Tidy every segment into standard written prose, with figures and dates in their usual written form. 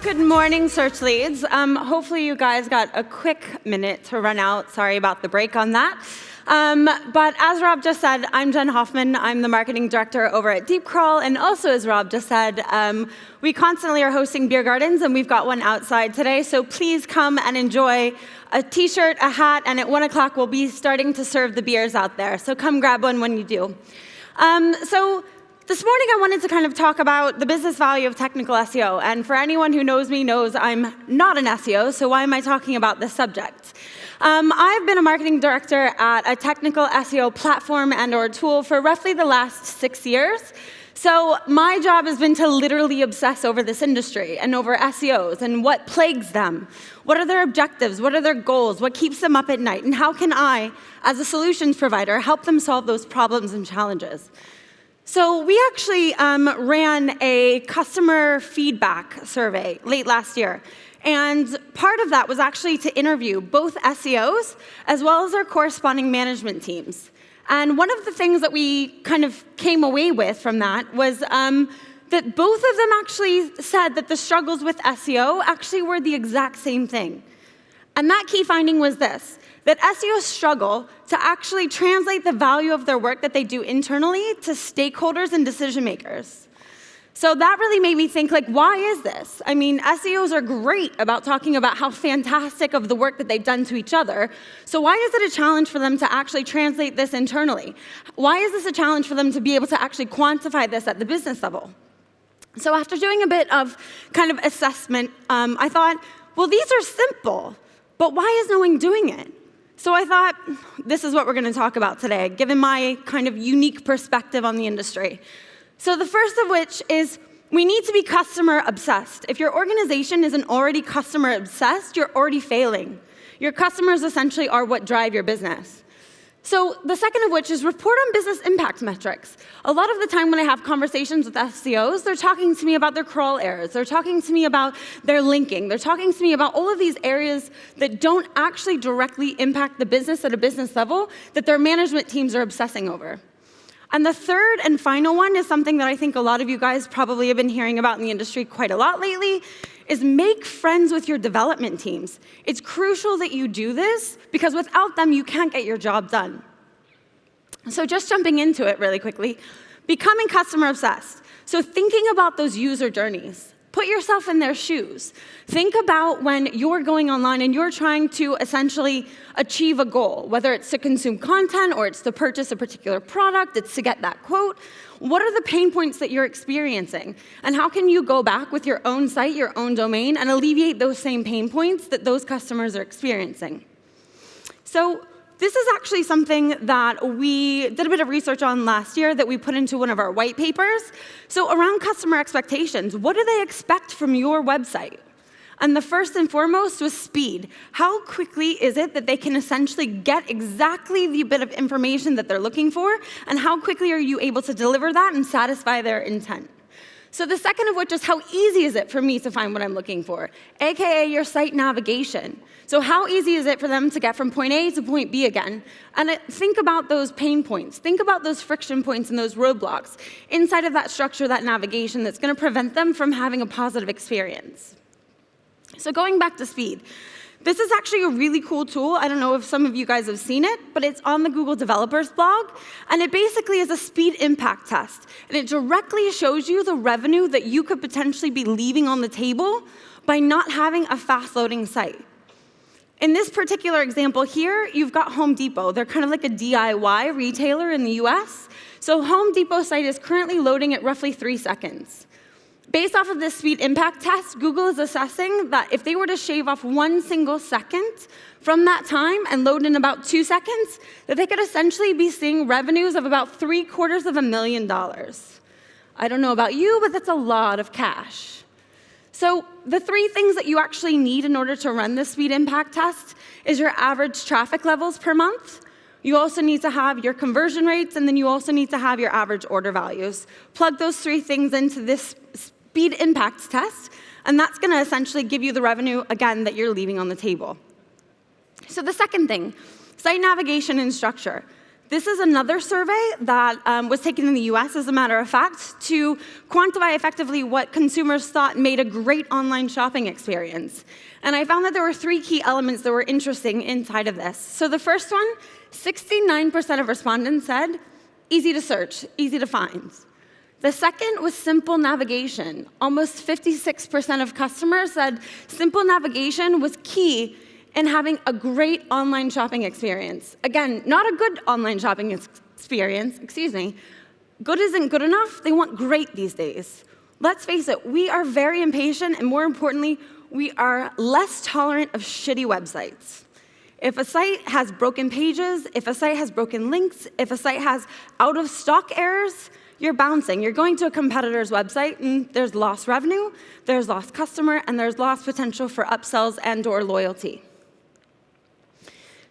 Good morning, SearchLeeds. Hopefully you guys got a quick minute to run out. Sorry about the break on that. But as Rob just said, I'm Jen Hoffman. I'm the marketing director over at DeepCrawl. And also, as Rob just said, we constantly are hosting beer gardens, and we've got one outside today. So please come and enjoy a T-shirt, a hat, and at 1 o'clock we'll be starting to serve the beers out there. So come grab one when you do. This morning I wanted to kind of talk about the business value of technical SEO. And for anyone who knows me knows I'm not an SEO, so why am I talking about this subject? I've been a marketing director at a technical SEO platform and/or tool for roughly the last 6 years. So my job has been to literally obsess over this industry and over SEOs and what plagues them. What are their objectives? What are their goals? What keeps them up at night? And how can I, as a solutions provider, help them solve those problems and challenges? So we actually ran a customer feedback survey late last year. And part of that was actually to interview both SEOs as well as their corresponding management teams. And one of the things that we kind of came away with from that was that both of them actually said that the struggles with SEO actually were the exact same thing. And that key finding was this, that SEOs struggle to actually translate the value of their work that they do internally to stakeholders and decision makers. So that really made me think, like, why is this? I mean, SEOs are great about talking about how fantastic of the work that they've done to each other. So why is it a challenge for them to actually translate this internally? Why is this a challenge for them to be able to actually quantify this at the business level? So after doing a bit of kind of assessment, I thought, well, these are simple, but why is no one doing it? So I thought, this is what we're going to talk about today, given my kind of unique perspective on the industry. So the first of which is we need to be customer obsessed. If your organization isn't already customer obsessed, you're already failing. Your customers essentially are what drive your business. So the second of which is report on business impact metrics. A lot of the time when I have conversations with SEOs, they're talking to me about their crawl errors. They're talking to me about their linking. They're talking to me about all of these areas that don't actually directly impact the business at a business level that their management teams are obsessing over. And the third and final one is something that I think a lot of you guys probably have been hearing about in the industry quite a lot lately, is make friends with your development teams. It's crucial that you do this because without them, you can't get your job done. So just jumping into it really quickly, becoming customer obsessed. So thinking about those user journeys. Put yourself in their shoes. Think about when you're going online and you're trying to essentially achieve a goal, whether it's to consume content or it's to purchase a particular product, it's to get that quote. What are the pain points that you're experiencing? And how can you go back with your own site, your own domain, and alleviate those same pain points that those customers are experiencing? So this is actually something that we did a bit of research on last year that we put into one of our white papers. So around customer expectations, what do they expect from your website? And the first and foremost was speed. How quickly is it that they can essentially get exactly the bit of information that they're looking for? And how quickly are you able to deliver that and satisfy their intent? So the second of which is how easy is it for me to find what I'm looking for, AKA your site navigation. So how easy is it for them to get from point A to point B again? And think about those pain points. Think about those friction points and those roadblocks inside of that structure, that navigation that's going to prevent them from having a positive experience. So going back to speed. This is actually a really cool tool. I don't know if some of you guys have seen it, but it's on the Google Developers blog. And it basically is a speed impact test. And it directly shows you the revenue that you could potentially be leaving on the table by not having a fast-loading site. In this particular example here, you've got Home Depot. They're kind of like a DIY retailer in the US. So Home Depot's site is currently loading at roughly 3 seconds. Based off of this speed impact test, Google is assessing that if they were to shave off 1 single second from that time and load in about 2 seconds, that they could essentially be seeing revenues of about $750,000. I don't know about you, but that's a lot of cash. So the 3 things that you actually need in order to run this speed impact test is your average traffic levels per month. You also need to have your conversion rates, and then you also need to have your average order values. Plug those 3 things into this speed impact test, and that's going to essentially give you the revenue, again, that you're leaving on the table. So the second thing, site navigation and structure. This is another survey that was taken in the US, as a matter of fact, to quantify effectively what consumers thought made a great online shopping experience. And I found that there were 3 key elements that were interesting inside of this. So the first one, 69% of respondents said, easy to search, easy to find. The second was simple navigation. Almost 56% of customers said simple navigation was key in having a great online shopping experience. Again, not a good online shopping experience, Good isn't good enough, they want great these days. Let's face it, we are very impatient, and more importantly, we are less tolerant of shitty websites. If a site has broken pages, if a site has broken links, if a site has out-of-stock errors, you're bouncing. You're going to a competitor's website, and there's lost revenue, there's lost customer, and there's lost potential for upsells and/or loyalty.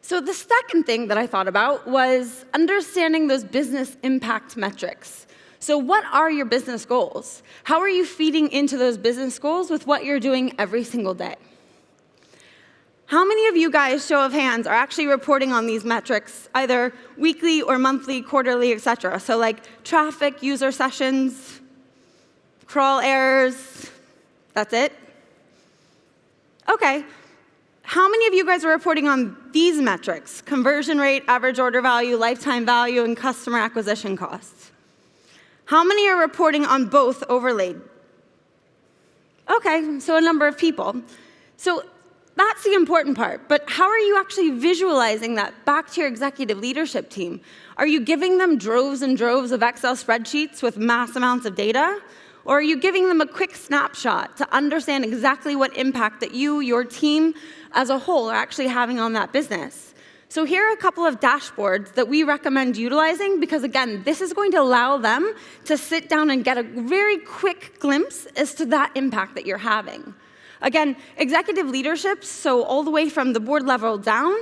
So the second thing that I thought about was understanding those business impact metrics. So what are your business goals? How are you feeding into those business goals with what you're doing every single day? How many of you guys, show of hands, are actually reporting on these metrics, either weekly or monthly, quarterly, etc.? So like traffic, user sessions, crawl errors, that's it? Okay. How many of you guys are reporting on these metrics? Conversion rate, average order value, lifetime value, and customer acquisition costs? How many are reporting on both overlaid? Okay, so a number of people. So that's the important part, but how are you actually visualizing that back to your executive leadership team? Are you giving them droves and droves of Excel spreadsheets with mass amounts of data? Or are you giving them a quick snapshot to understand exactly what impact that you, your team as a whole, are actually having on that business? So here are a couple of dashboards that we recommend utilizing because, again, this is going to allow them to sit down and get a very quick glimpse as to that impact that you're having. Again, executive leadership, so all the way from the board level down,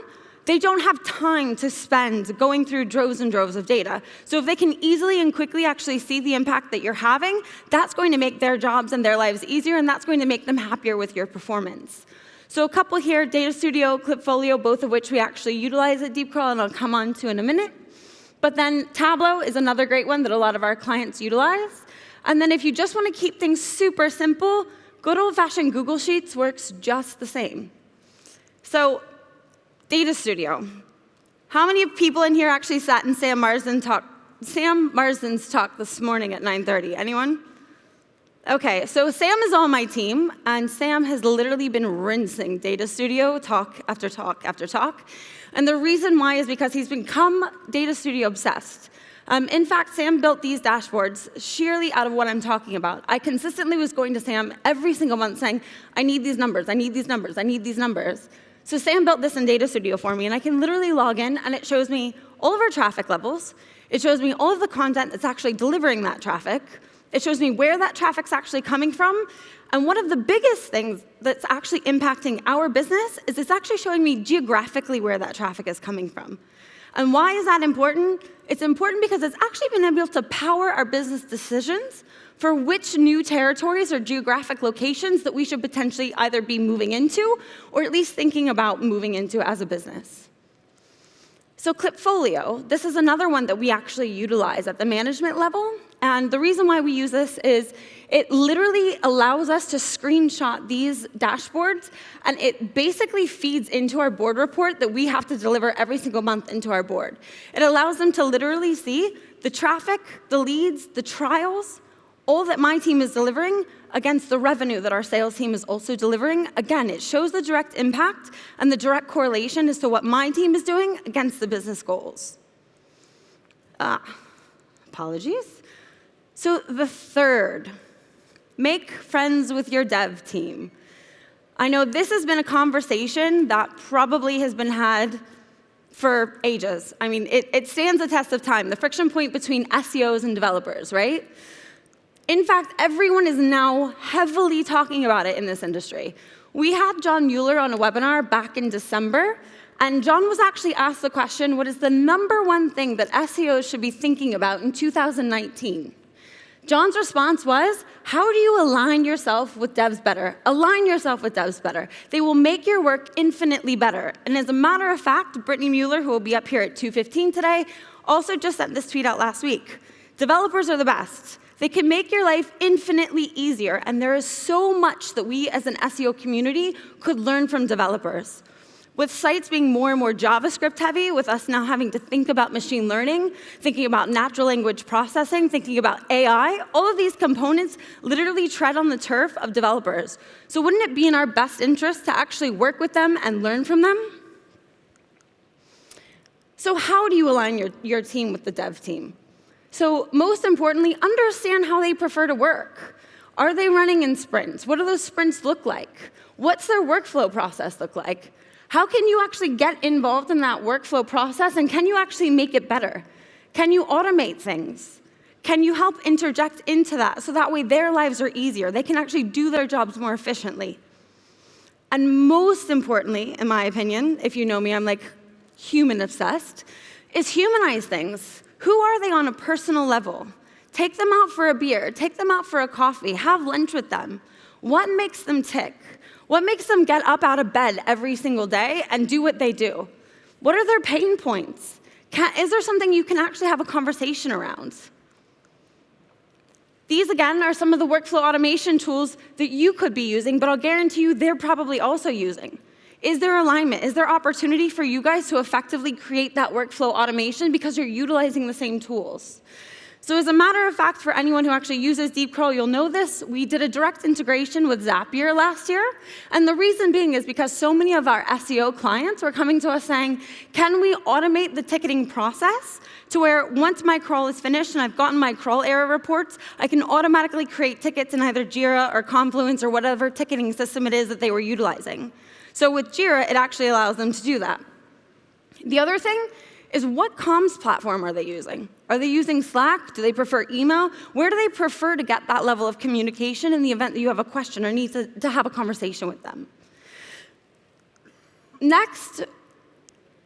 they don't have time to spend going through droves and droves of data. So if they can easily and quickly actually see the impact that you're having, that's going to make their jobs and their lives easier, and that's going to make them happier with your performance. So a couple here, Data Studio, Clipfolio, both of which we actually utilize at DeepCrawl, and I'll come on to in a minute. But then Tableau is another great one that a lot of our clients utilize. And then if you just want to keep things super simple, good old-fashioned Google Sheets works just the same. So Data Studio. How many people in here actually sat in Sam Marsden's talk this morning at 9:30? Anyone? Okay, so Sam is on my team, and Sam has literally been rinsing Data Studio talk after talk after talk. And the reason why is because he's become Data Studio obsessed. In fact, Sam built these dashboards sheerly out of what I'm talking about. I consistently was going to Sam every single month saying, I need these numbers, I need these numbers, I need these numbers. So Sam built this in Data Studio for me, and I can literally log in, and it shows me all of our traffic levels. It shows me all of the content that's actually delivering that traffic. It shows me where that traffic's actually coming from. And one of the biggest things that's actually impacting our business is it's actually showing me geographically where that traffic is coming from. And why is that important? It's important because it's actually been able to power our business decisions for which new territories or geographic locations that we should potentially either be moving into or at least thinking about moving into as a business. So Clipfolio, this is another one that we actually utilize at the management level. And the reason why we use this is it literally allows us to screenshot these dashboards, and it basically feeds into our board report that we have to deliver every single month into our board. It allows them to literally see the traffic, the leads, the trials, all that my team is delivering against the revenue that our sales team is also delivering. Again, it shows the direct impact and the direct correlation as to what my team is doing against the business goals. Apologies. So the third, make friends with your dev team. I know this has been a conversation that probably has been had for ages. I mean, it stands the test of time, the friction point between SEOs and developers, right? In fact, everyone is now heavily talking about it in this industry. We had John Mueller on a webinar back in December, and John was actually asked the question, what is the #1 thing that SEOs should be thinking about in 2019? John's response was, how do you align yourself with devs better? Align yourself with devs better. They will make your work infinitely better. And as a matter of fact, Brittany Mueller, who will be up here at 2:15 today, also just sent this tweet out last week. Developers are the best. They can make your life infinitely easier, and there is so much that we as an SEO community could learn from developers. With sites being more and more JavaScript heavy, with us now having to think about machine learning, thinking about natural language processing, thinking about AI, all of these components literally tread on the turf of developers. So wouldn't it be in our best interest to actually work with them and learn from them? So how do you align your team with the dev team? So most importantly, understand how they prefer to work. Are they running in sprints? What do those sprints look like? What's their workflow process look like? How can you actually get involved in that workflow process, and can you actually make it better? Can you automate things? Can you help interject into that so that way their lives are easier? They can actually do their jobs more efficiently. And most importantly, in my opinion, if you know me, I'm like human obsessed, is humanize things. Who are they on a personal level? Take them out for a beer, take them out for a coffee, have lunch with them. What makes them tick? What makes them get up out of bed every single day and do what they do? What are their pain points? Is there something you can actually have a conversation around? These, again, are some of the workflow automation tools that you could be using, but I'll guarantee you they're probably also using. Is there alignment? Is there opportunity for you guys to effectively create that workflow automation because you're utilizing the same tools? So as a matter of fact, for anyone who actually uses Deep Curl, you'll know this. We did a direct integration with Zapier last year. And the reason being is because so many of our SEO clients were coming to us saying, can we automate the ticketing process to where once my crawl is finished and I've gotten my crawl error reports, I can automatically create tickets in either Jira or Confluence or whatever ticketing system it is that they were utilizing. So with Jira, it actually allows them to do that. The other thing is, what comms platform are they using? Are they using Slack? Do they prefer email? Where do they prefer to get that level of communication in the event that you have a question or need to have a conversation with them? Next,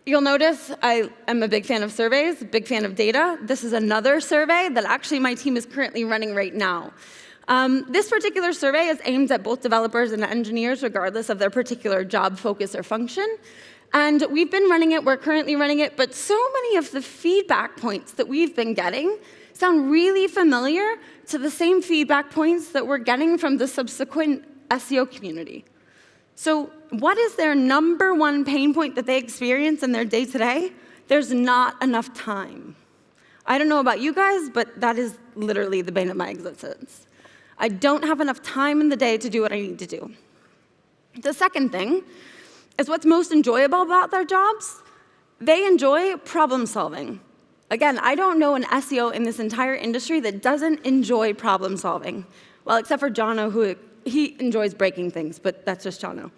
you'll notice I am a big fan of surveys, a big fan of data. This is another survey that actually my team is currently running right now. This particular survey is aimed at both developers and engineers, regardless of their particular job focus or function. And we've been running it, we're currently running it, but so many of the feedback points that we've been getting sound really familiar to the same feedback points that we're getting from the subsequent SEO community. So what is their number one pain point that they experience in their day-to-day? There's not enough time. I don't know about you guys, but that is literally the bane of my existence. I don't have enough time in the day to do what I need to do. The second thing is what's most enjoyable about their jobs. They enjoy problem solving. Again, I don't know an SEO in this entire industry that doesn't enjoy problem solving. Well, except for Jono, who he enjoys breaking things, but that's just Jono.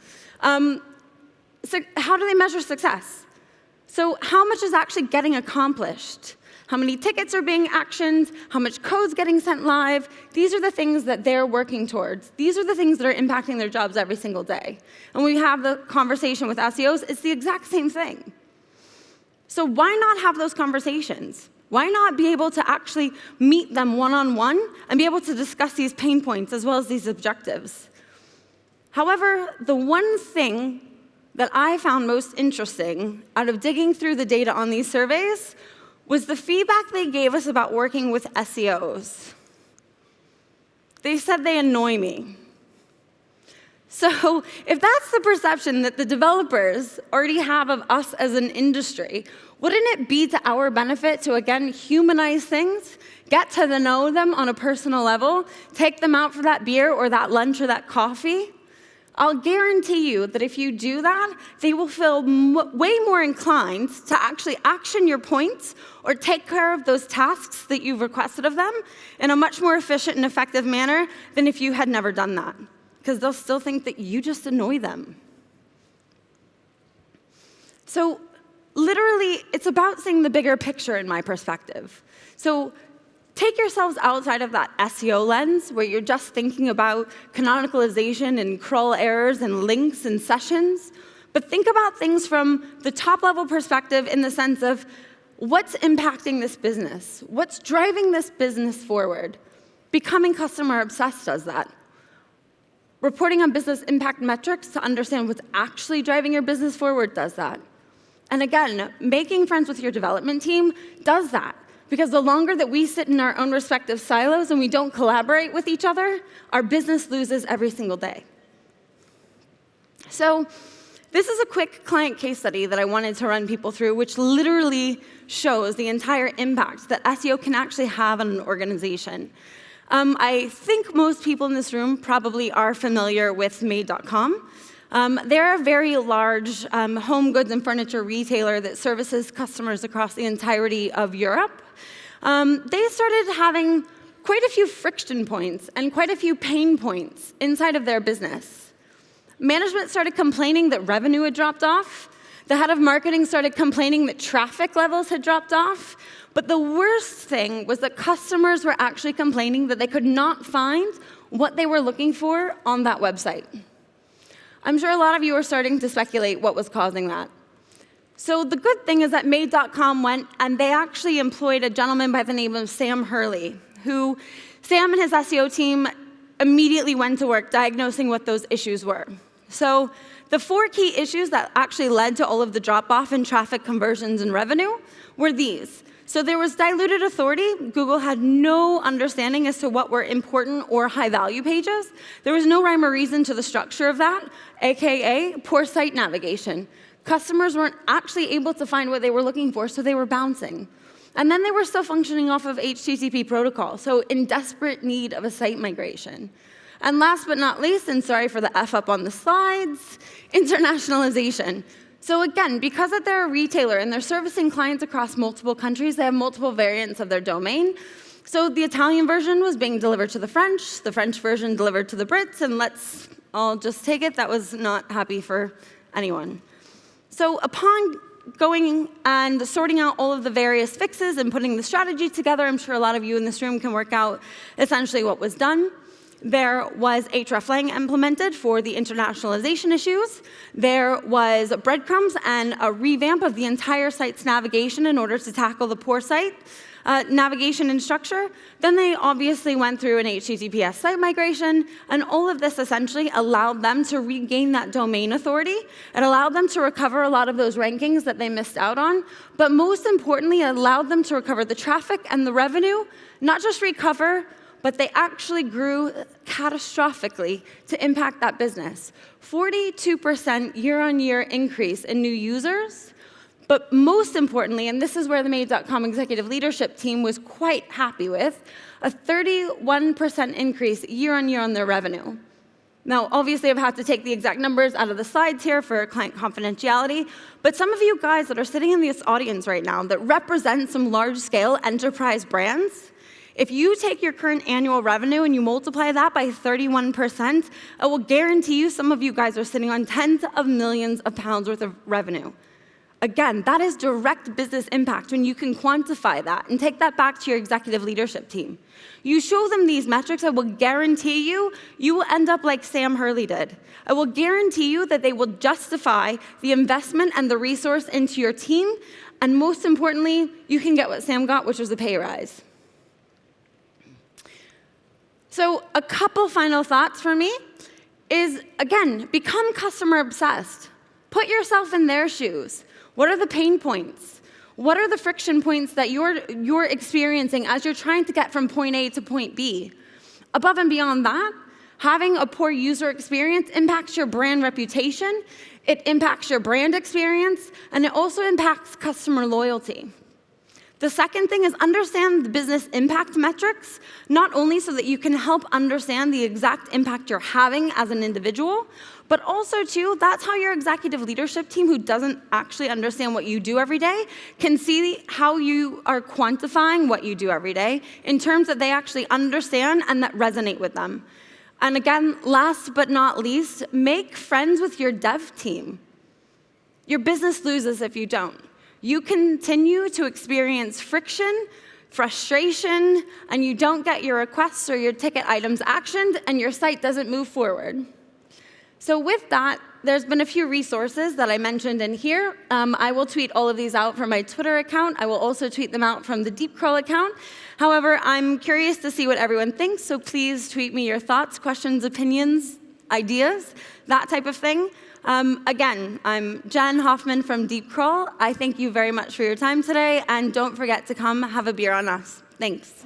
So how do they measure success? So how much is actually getting accomplished? How many tickets are being actioned? How much code's getting sent live? These are the things that they're working towards. These are the things that are impacting their jobs every single day. And when we have the conversation with SEOs, it's the exact same thing. So why not have those conversations? Why not be able to actually meet them one-on-one and be able to discuss these pain points as well as these objectives? However, the one thing that I found most interesting out of digging through the data on these surveys was the feedback they gave us about working with SEOs. They said they annoy me. So if that's the perception that the developers already have of us as an industry, wouldn't it be to our benefit to, again, humanize things, get to know them on a personal level, take them out for that beer or that lunch or that coffee? I'll guarantee you that if you do that, they will feel way more inclined to actually action your points or take care of those tasks that you've requested of them in a much more efficient and effective manner than if you had never done that, because they'll still think that you just annoy them. So literally, it's about seeing the bigger picture in my perspective. So take yourselves outside of that SEO lens where you're just thinking about canonicalization and crawl errors and links and sessions, but think about things from the top-level perspective in the sense of what's impacting this business? What's driving this business forward? Becoming customer obsessed does that. Reporting on business impact metrics to understand what's actually driving your business forward does that. And again, making friends with your development team does that. Because the longer that we sit in our own respective silos and we don't collaborate with each other, our business loses every single day. So this is a quick client case study that I wanted to run people through, which literally shows the entire impact that SEO can actually have on an organization. I think most people in this room probably are familiar with Made.com. They're a very large home goods and furniture retailer that services customers across the entirety of Europe. They started having quite a few friction points and quite a few pain points inside of their business. Management started complaining that revenue had dropped off. The head of marketing started complaining that traffic levels had dropped off. But the worst thing was that customers were actually complaining that they could not find what they were looking for on that website. I'm sure a lot of you are starting to speculate what was causing that. So the good thing is that Made.com went and they actually employed a gentleman by the name of Sam Hurley, who Sam and his SEO team immediately went to work diagnosing what those issues were. So the 4 key issues that actually led to all of the drop-off in traffic conversions and revenue were these. So there was diluted authority. Google had no understanding as to what were important or high-value pages. There was no rhyme or reason to the structure of that, AKA poor site navigation. Customers weren't actually able to find what they were looking for, so they were bouncing. And then they were still functioning off of HTTP protocol, so in desperate need of a site migration. And last but not least, and sorry for the F up on the slides, internationalization. So again, because they're a retailer and they're servicing clients across multiple countries, they have multiple variants of their domain. So the Italian version was being delivered to the French version delivered to the Brits, and let's all just take it, that was not happy for anyone. So upon going and sorting out all of the various fixes and putting the strategy together, I'm sure a lot of you in this room can work out essentially what was done. There was hreflang implemented for the internationalization issues. There was breadcrumbs and a revamp of the entire site's navigation in order to tackle the poor site navigation and structure. Then they obviously went through an HTTPS site migration, and all of this essentially allowed them to regain that domain authority. It allowed them to recover a lot of those rankings that they missed out on, but most importantly, it allowed them to recover the traffic and the revenue, not just recover, but they actually grew catastrophically to impact that business. 42% year-on-year increase in new users, but most importantly, and this is where the Made.com executive leadership team was quite happy with, a 31% increase year-on-year on their revenue. Now, obviously, I've had to take the exact numbers out of the slides here for client confidentiality, but some of you guys that are sitting in this audience right now that represent some large-scale enterprise brands, if you take your current annual revenue and you multiply that by 31%, I will guarantee you some of you guys are sitting on tens of millions of pounds worth of revenue. Again, that is direct business impact when you can quantify that and take that back to your executive leadership team. You show them these metrics, I will guarantee you, you will end up like Sam Hurley did. I will guarantee you that they will justify the investment and the resource into your team, and most importantly, you can get what Sam got, which was a pay rise. So a couple final thoughts for me is, again, become customer obsessed. Put yourself in their shoes. What are the pain points? What are the friction points that you're experiencing as you're trying to get from point A to point B? Above and beyond that, having a poor user experience impacts your brand reputation, it impacts your brand experience, and it also impacts customer loyalty. The second thing is understand the business impact metrics, not only so that you can help understand the exact impact you're having as an individual, but also, too, that's how your executive leadership team, who doesn't actually understand what you do every day, can see how you are quantifying what you do every day in terms that they actually understand and that resonate with them. And again, last but not least, make friends with your dev team. Your business loses if you don't. You continue to experience friction, frustration, and you don't get your requests or your ticket items actioned, and your site doesn't move forward. So with that, there's been a few resources that I mentioned in here. I will tweet all of these out from my Twitter account. I will also tweet them out from the DeepCrawl account. However, I'm curious to see what everyone thinks, so please tweet me your thoughts, questions, opinions, ideas, that type of thing. Again, I'm Jen Hoffman from DeepCrawl. I thank you very much for your time today, and don't forget to come have a beer on us. Thanks.